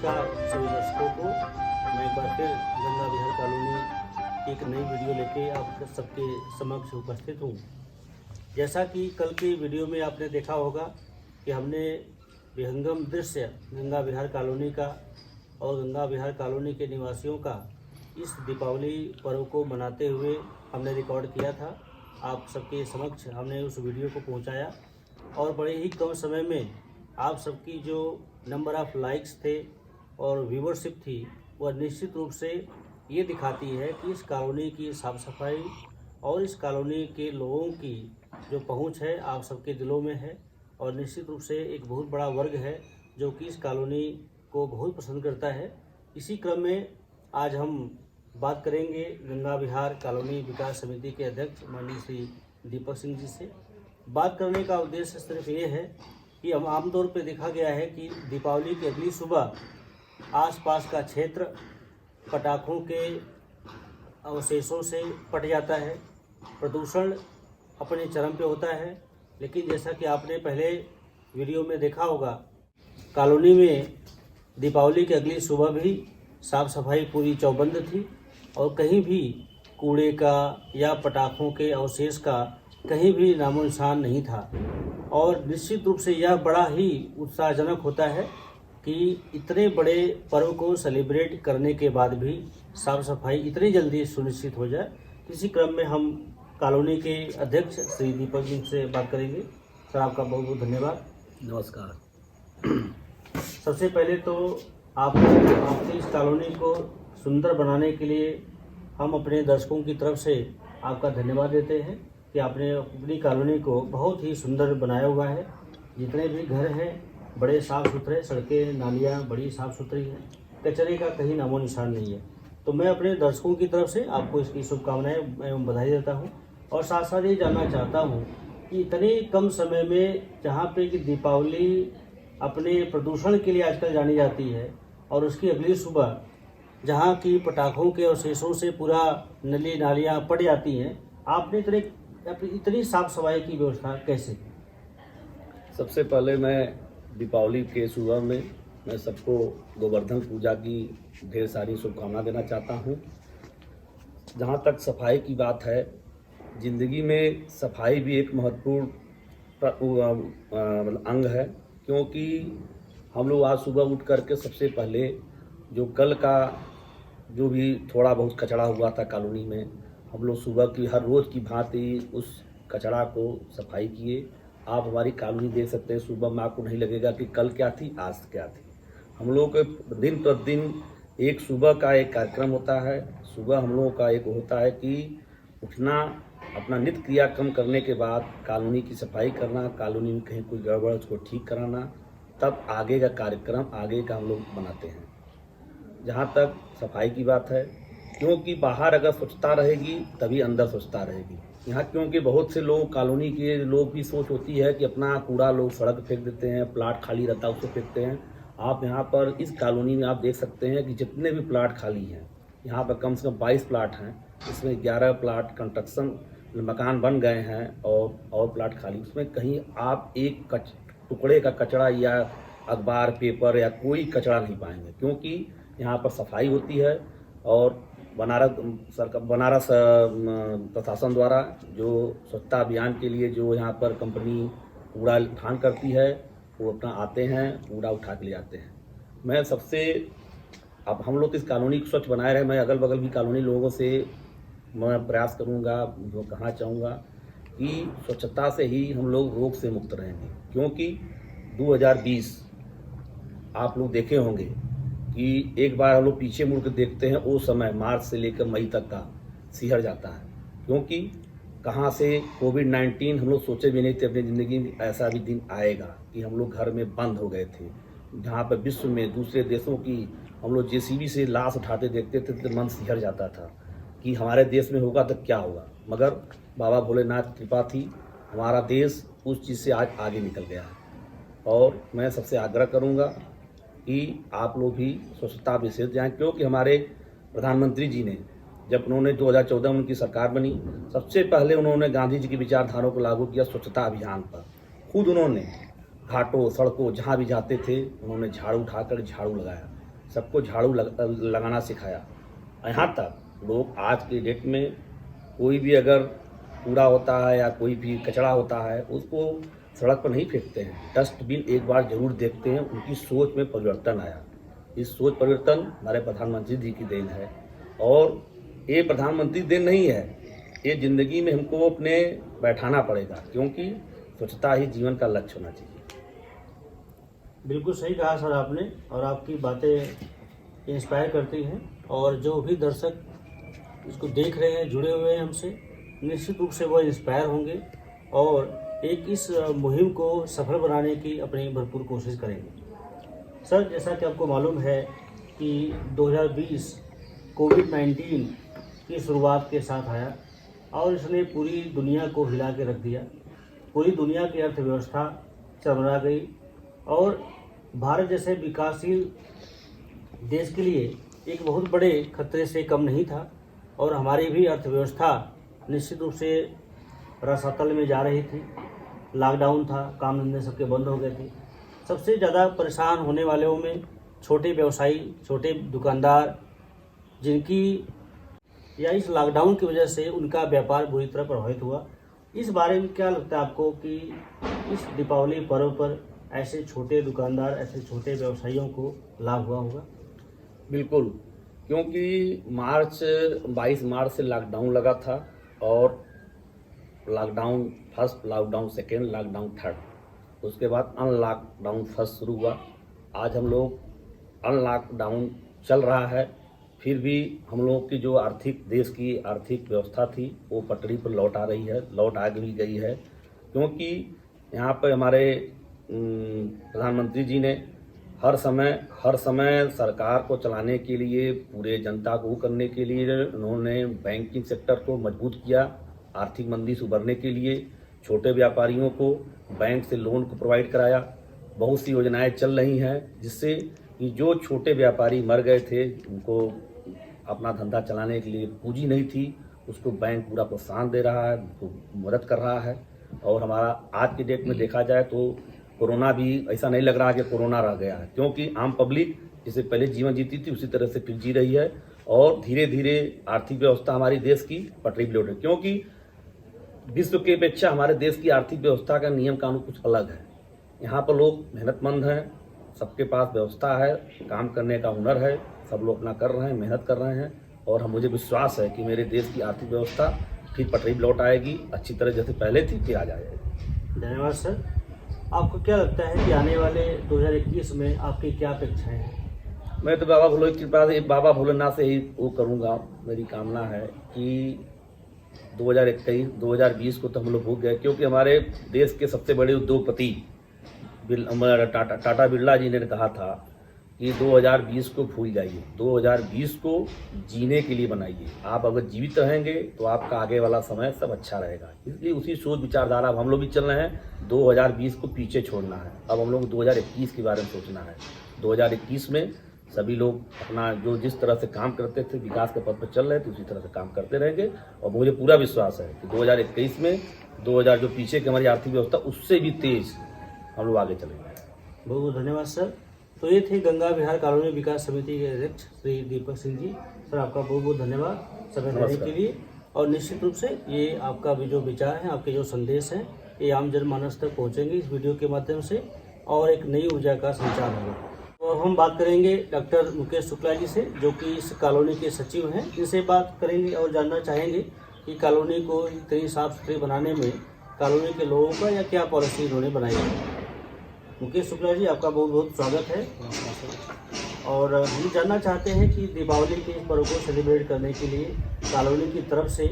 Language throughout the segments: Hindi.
नमस्कार सभी दर्शकों को। मैं एक बार फिर गंगा विहार कॉलोनी की एक नई वीडियो लेके आप सबके समक्ष उपस्थित हूँ। जैसा कि कल की वीडियो में आपने देखा होगा कि हमने विहंगम दृश्य गंगा विहार कॉलोनी का और गंगा विहार कॉलोनी के निवासियों का इस दीपावली पर्व को मनाते हुए हमने रिकॉर्ड किया था। आप सबके समक्ष हमने उस वीडियो को पहुंचाया और बड़े ही कम समय में आप सबकी जो नंबर ऑफ़ लाइक्स थे और व्यूवरशिप थी वह निश्चित रूप से ये दिखाती है कि इस कॉलोनी की साफ़ सफाई और इस कॉलोनी के लोगों की जो पहुंच है आप सबके दिलों में है। और निश्चित रूप से एक बहुत बड़ा वर्ग है जो कि इस कॉलोनी को बहुत पसंद करता है। इसी क्रम में आज हम बात करेंगे गंगा विहार कॉलोनी विकास समिति के अध्यक्ष माननीय श्री दीपक सिंह जी से। बात करने का उद्देश्य सिर्फ ये है कि हम आमतौर पर देखा गया है कि दीपावली की अगली सुबह आसपास का क्षेत्र पटाखों के अवशेषों से पट जाता है, प्रदूषण अपने चरम पे होता है। लेकिन जैसा कि आपने पहले वीडियो में देखा होगा, कॉलोनी में दीपावली की अगली सुबह भी साफ़ सफाई पूरी चौबंद थी और कहीं भी कूड़े का या पटाखों के अवशेष का कहीं भी नामो निशान नहीं था। और निश्चित रूप से यह बड़ा ही उत्साहजनक होता है कि इतने बड़े पर्व को सेलिब्रेट करने के बाद भी साफ़ सफाई इतनी जल्दी सुनिश्चित हो जाए। इसी क्रम में हम कॉलोनी के अध्यक्ष श्री दीपक जी से बात करेंगे। सर, आपका बहुत बहुत धन्यवाद। नमस्कार। सबसे पहले तो आपकी इस कॉलोनी को सुंदर बनाने के लिए हम अपने दर्शकों की तरफ से आपका धन्यवाद देते हैं कि आपने अपनी कॉलोनी को बहुत ही सुंदर बनाया हुआ है। जितने भी घर हैं बड़े साफ़ सुथरे, सड़कें नालियाँ बड़ी साफ़ सुथरी हैं, कचरे का कहीं नामो निशान नहीं है। तो मैं अपने दर्शकों की तरफ से आपको इसकी शुभकामनाएं एवं बधाई देता हूं और साथ साथ ये जानना चाहता हूं कि इतने कम समय में जहां पे कि दीपावली अपने प्रदूषण के लिए आजकल जानी जाती है और उसकी अगली सुबह जहां की पटाखों के अवशेषों से पूरा नली नालियाँ पट जाती हैं, आपने इतनी साफ सफाई की व्यवस्था कैसे की? सबसे पहले मैं दीपावली के सुबह में मैं सबको गोवर्धन पूजा की ढेर सारी शुभकामनाएं देना चाहता हूं। जहां तक सफाई की बात है, ज़िंदगी में सफाई भी एक महत्वपूर्ण अंग है, क्योंकि हम लोग आज सुबह उठ करके सबसे पहले जो कल का जो भी थोड़ा बहुत कचरा हुआ था कॉलोनी में, हम लोग सुबह की हर रोज़ की भांति उस कचरा को सफाई किए। आप हमारी कॉलोनी देख सकते हैं, सुबह में आपको नहीं लगेगा कि कल क्या थी आज क्या थी। हम लोगों के दिन प्रतिदिन एक सुबह का एक कार्यक्रम होता है। सुबह हम लोगों का एक होता है कि उठना, अपना नित्य क्रियाक्रम करने के बाद कॉलोनी की सफाई करना, कॉलोनी में कहीं कोई गड़बड़ उसको ठीक कराना, तब आगे का कार्यक्रम आगे का हम लोग बनाते हैं। जहाँ तक सफाई की बात है, क्योंकि बाहर अगर स्वच्छता रहेगी तभी अंदर स्वच्छता रहेगी। यहाँ क्योंकि बहुत से लोग, कॉलोनी के लोग की सोच होती है कि अपना कूड़ा लोग सड़क फेंक देते हैं, प्लाट खाली रहता है उसको फेंकते हैं। आप यहाँ पर इस कॉलोनी में आप देख सकते हैं कि जितने भी प्लाट खाली हैं, यहाँ पर कम से कम 22 प्लाट हैं, इसमें 11 प्लाट कंस्ट्रक्शन मकान बन गए हैं और प्लाट खाली। उसमें कहीं आप एक टुकड़े का कचरा या अखबार पेपर या कोई कचरा नहीं पाएंगे, क्योंकि यहाँ पर सफाई होती है। और बनारस प्रशासन द्वारा जो स्वच्छता अभियान के लिए जो यहाँ पर कंपनी कूड़ा उठान करती है, वो अपना आते हैं, कूड़ा उठा के ले जाते हैं। मैं सबसे, अब हम लोग इस कॉलोनी को स्वच्छ बनाए रहे, मैं अगल बगल भी कॉलोनी लोगों से मैं प्रयास करूँगा, जो कहना चाहूँगा कि स्वच्छता से ही हम लोग रोग से मुक्त रहेंगे। क्योंकि 2020 आप लोग देखे होंगे कि एक बार हम लोग पीछे मुड़ कर देखते हैं, वो समय मार्च से लेकर मई तक का सिहर जाता है। क्योंकि कहाँ से कोविड-19 हम लोग सोचे भी नहीं थे अपनी ज़िंदगी में ऐसा भी दिन आएगा कि हम लोग घर में बंद हो गए थे। जहाँ पर विश्व में दूसरे देशों की हम लोग जेसीबी से लाश उठाते देखते थे तो मन सिहर जाता था कि हमारे देश में होगा तो क्या होगा। मगर बाबा भोलेनाथ की कृपा थी, हमारा देश उस चीज़ से आज आगे निकल गया है। और मैं सबसे आग्रह करूँगा कि आप लोग भी स्वच्छता विशेष जाएँ, क्योंकि हमारे प्रधानमंत्री जी ने, जब उन्होंने 2014 में उनकी सरकार बनी, सबसे पहले उन्होंने गांधी जी की विचारधाराओं को लागू किया स्वच्छता अभियान पर। खुद उन्होंने घाटों, सड़कों, जहाँ भी जाते थे उन्होंने झाड़ू उठाकर झाड़ू लगाया। सबको झाड़ू लगाना सिखाया। यहाँ तक लोग आज की डेट में कोई भी अगर कूड़ा होता है या कोई भी कचरा होता है उसको सड़क पर नहीं फेंकते हैं, डस्टबिन एक बार जरूर देखते हैं। उनकी सोच में परिवर्तन आया। इस सोच परिवर्तन हमारे प्रधानमंत्री जी की देन है, और ये प्रधानमंत्री देन नहीं है, ये ज़िंदगी में हमको अपने बैठाना पड़ेगा, क्योंकि स्वच्छता ही जीवन का लक्ष्य होना चाहिए। बिल्कुल सही कहा सर आपने, और आपकी बातें इंस्पायर करती हैं, और जो भी दर्शक इसको देख रहे हैं, जुड़े हुए हैं हमसे, निश्चित रूप से वो इंस्पायर होंगे और एक इस मुहिम को सफल बनाने की अपनी भरपूर कोशिश करेंगे। सर, जैसा कि आपको मालूम है कि 2020 कोविड-19 की शुरुआत के साथ आया और इसने पूरी दुनिया को हिला के रख दिया। पूरी दुनिया की अर्थव्यवस्था चरमरा गई और भारत जैसे विकासशील देश के लिए एक बहुत बड़े खतरे से कम नहीं था, और हमारी भी अर्थव्यवस्था निश्चित रूप से रसातल में जा रही थी। लॉकडाउन था, काम धंधे सबके बंद हो गए थे। सबसे ज़्यादा परेशान होने वालों में छोटे व्यवसायी, छोटे दुकानदार, जिनकी या इस लॉकडाउन की वजह से उनका व्यापार बुरी तरह प्रभावित हुआ। इस बारे में क्या लगता है आपको कि इस दीपावली पर्व पर ऐसे छोटे दुकानदार, ऐसे छोटे व्यवसायियों को लाभ हुआ होगा? बिल्कुल, क्योंकि 22 मार्च से लॉकडाउन लगा था, और lockdown first, lockdown second, lockdown third, उसके बाद अनलॉकडाउन फर्स्ट शुरू हुआ। आज हम लोग अनलॉकडाउन चल रहा है, फिर भी हम लोग की जो देश की आर्थिक व्यवस्था थी वो पटरी पर लौट आ रही है, लौट आ भी गई है, क्योंकि यहाँ पर हमारे प्रधानमंत्री जी ने हर समय सरकार को चलाने के लिए, पूरे जनता को करने के लिए उन्होंने बैंकिंग सेक्टर को मजबूत किया। आर्थिक मंदी से उबरने के लिए छोटे व्यापारियों को बैंक से लोन को प्रोवाइड कराया। बहुत सी योजनाएं चल रही हैं, जिससे कि जो छोटे व्यापारी मर गए थे, उनको अपना धंधा चलाने के लिए पूंजी नहीं थी, उसको बैंक पूरा प्रोत्साहन दे रहा है, उनको मदद कर रहा है। और हमारा आज की डेट में देखा जाए तो कोरोना भी ऐसा नहीं लग रहा है कि कोरोना रह गया है, क्योंकि आम पब्लिक जिसे पहले जीवन जीती थी उसी तरह से फिर जी रही है, और धीरे धीरे आर्थिक व्यवस्था हमारी देश की पटरी पर लौट रही है। क्योंकि विश्व की अपेक्षा हमारे देश की आर्थिक व्यवस्था का नियम कानून कुछ अलग है। यहाँ पर लोग मेहनतमंद हैं, सबके पास व्यवस्था है, काम करने का हुनर है, सब लोग अपना कर रहे हैं, मेहनत कर रहे हैं, और मुझे विश्वास है कि मेरे देश की आर्थिक व्यवस्था फिर पटरी पर लौट आएगी, अच्छी तरह जैसे पहले थी फिर आ जाएगी। धन्यवाद सर। आपको क्या लगता है कि आने वाले 2021 में आपकी क्या अपेक्षाएं हैं? मैं तो बाबा भोले की कृपा से, बाबा भोलेनाथ से ही वो करूँगा। मेरी कामना है कि 2020 को तो हम लोग भूल गए, क्योंकि हमारे देश के सबसे बड़े उद्योगपति टाटा बिरला जी ने कहा था कि 2020 को भूल जाइए, 2020 को जीने के लिए बनाइए। आप अगर जीवित रहेंगे तो आपका आगे वाला समय सब अच्छा रहेगा। इसलिए उसी सोच विचारधारा अब हम लोग भी चल रहे हैं। 2020 को पीछे छोड़ना है, अब हम लोग 2021 के बारे में सोचना है। 2021 में सभी लोग अपना जो जिस तरह से काम करते थे, विकास के पथ पर चल रहे थे, उसी तरह से काम करते रहेंगे। और मुझे पूरा विश्वास है कि 2021 में 2000 जो पीछे की हमारी आर्थिक व्यवस्था, उससे भी तेज हम लोग आगे चलेंगे। बहुत बहुत धन्यवाद सर। तो ये थे गंगा विहार कॉलोनी विकास समिति के अध्यक्ष श्री दीपक सिंह जी। सर, आपका बहुत बहुत धन्यवाद समय देने के लिए। और निश्चित रूप से ये आपका भी जो विचार हैं, आपके जो संदेश हैं, ये आम जनमानस तक पहुँचेंगे इस वीडियो के माध्यम से, और एक नई ऊर्जा का संचार होगा। तो अब हम बात करेंगे डॉक्टर मुकेश शुक्ला जी से, जो कि इस कॉलोनी के सचिव हैं। इनसे बात करेंगे और जानना चाहेंगे कि कॉलोनी को इतनी साफ सुथरी बनाने में कॉलोनी के लोगों का या क्या पॉलिसी इन्होंने बनाई है। मुकेश शुक्ला जी, आपका बहुत बहुत स्वागत है। और हम जानना चाहते हैं कि दीपावली के इस पर्व को सेलिब्रेट करने के लिए कॉलोनी की तरफ से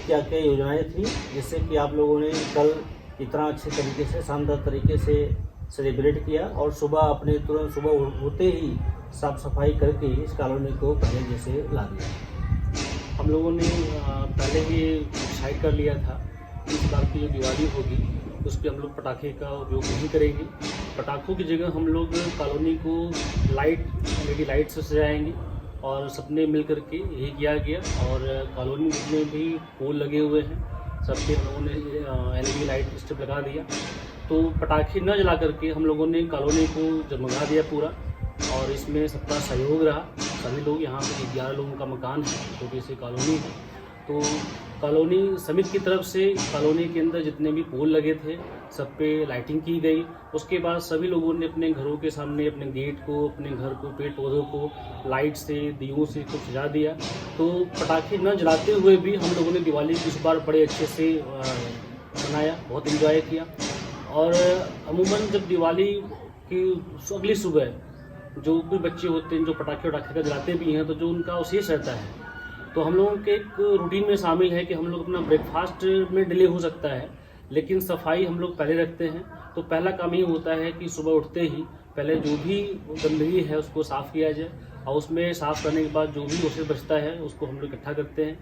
क्या क्या योजनाएं थी, जिससे कि आप लोगों ने कल इतना अच्छे तरीके से, शानदार तरीके से सेलिब्रेट किया, और सुबह तुरंत सुबह होते ही साफ सफाई करके इस कॉलोनी को पहले जैसे ला दिया। हम लोगों ने पहले ही डिसाइड कर लिया था कि इस बार की जो दिवाली होगी उस पर हम लोग पटाखे का उपयोग नहीं करेंगे। पटाखों की जगह हम लोग कॉलोनी को LED लाइट से सजाएंगे, और सबने मिल कर के यही किया गया। और कॉलोनी में भी पोल लगे हुए हैं, सबके हम लोगों ने LED लाइट स्ट्रिप लगा दिया। तो पटाखे न जला करके हम लोगों ने कॉलोनी को जगमगा दिया पूरा। और इसमें सबका सहयोग रहा। सभी लोग यहाँ पे 11 लोगों का मकान है, छोटी सी कॉलोनी है। तो कॉलोनी समिति की तरफ से कॉलोनी के अंदर जितने भी पोल लगे थे सब पे लाइटिंग की गई। उसके बाद सभी लोगों ने अपने घरों के सामने अपने गेट को, अपने घर को, पेड़ पौधों को लाइट से, दियों से कुछ सजा दिया। तो पटाखे न जलाते हुए भी हम लोगों ने दिवाली इस बार बड़े अच्छे से मनाया, बहुत एंजॉय किया। और अमूमन जब दिवाली की अगली सुबह जो भी बच्चे होते हैं जो पटाखे का जलाते भी हैं, तो जो उनका अवशेष रहता है, तो हम लोगों के एक रूटीन में शामिल है कि हम लोग अपना ब्रेकफास्ट में डिले हो सकता है, लेकिन सफाई हम लोग पहले रखते हैं। तो पहला काम ये होता है कि सुबह उठते ही पहले जो भी गंदगी है उसको साफ़ किया जाए, और उसमें साफ़ करने के बाद जो भी अवशेष बचता है उसको हम लोग इकट्ठा करते हैं,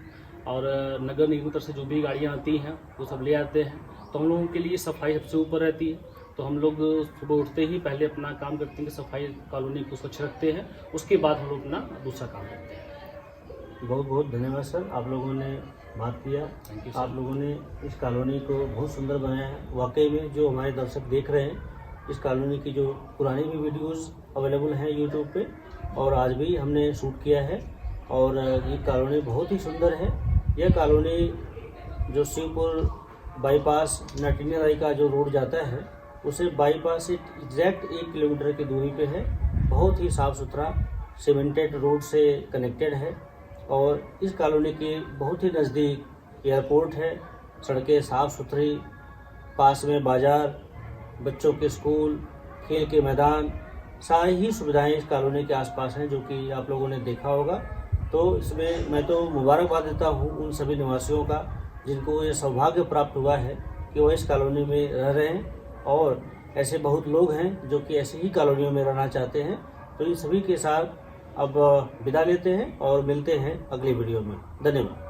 और नगर निगम तरफ से जो भी गाड़ियाँ आती हैं वो सब ले आते हैं। तो हम लोगों के लिए सफाई सबसे ऊपर रहती है। तो हम लोग सुबह उठते ही पहले अपना काम करते हैं कि सफाई कॉलोनी को स्वच्छ रखते हैं, उसके बाद हम लोग अपना दूसरा काम करते हैं। बहुत बहुत धन्यवाद सर, आप लोगों ने बात किया। थैंक यू आप लोगों ने इस कॉलोनी को बहुत सुंदर बनाया है। वाकई में जो हमारे दर्शक देख रहे हैं, इस कॉलोनी की जो पुरानी भी वीडियोस अवेलेबल हैं यूट्यूब पे, और आज भी हमने शूट किया है। और ये कॉलोनी बहुत ही सुंदर है। यह कॉलोनी जो शिवपुर बाईपास नटिनियाराई का जो रोड जाता है, उसे बाईपास से एग्जैक्ट 1 किलोमीटर की दूरी पे है। बहुत ही साफ़ सुथरा सीमेंटेड रोड से कनेक्टेड है, और इस कॉलोनी के बहुत ही नज़दीक एयरपोर्ट है, सड़कें साफ़ सुथरी, पास में बाज़ार, बच्चों के स्कूल, खेल के मैदान, सारी ही सुविधाएं इस कॉलोनी के आसपास हैं, जो कि आप लोगों ने देखा होगा। तो इसमें मैं तो मुबारकबाद देता हूं उन सभी निवासियों का जिनको ये सौभाग्य प्राप्त हुआ है कि वो इस कॉलोनी में रह रहे हैं, और ऐसे बहुत लोग हैं जो कि ऐसी ही कॉलोनियों में रहना चाहते हैं। तो इन सभी के साथ अब विदा लेते हैं और मिलते हैं अगली वीडियो में। धन्यवाद।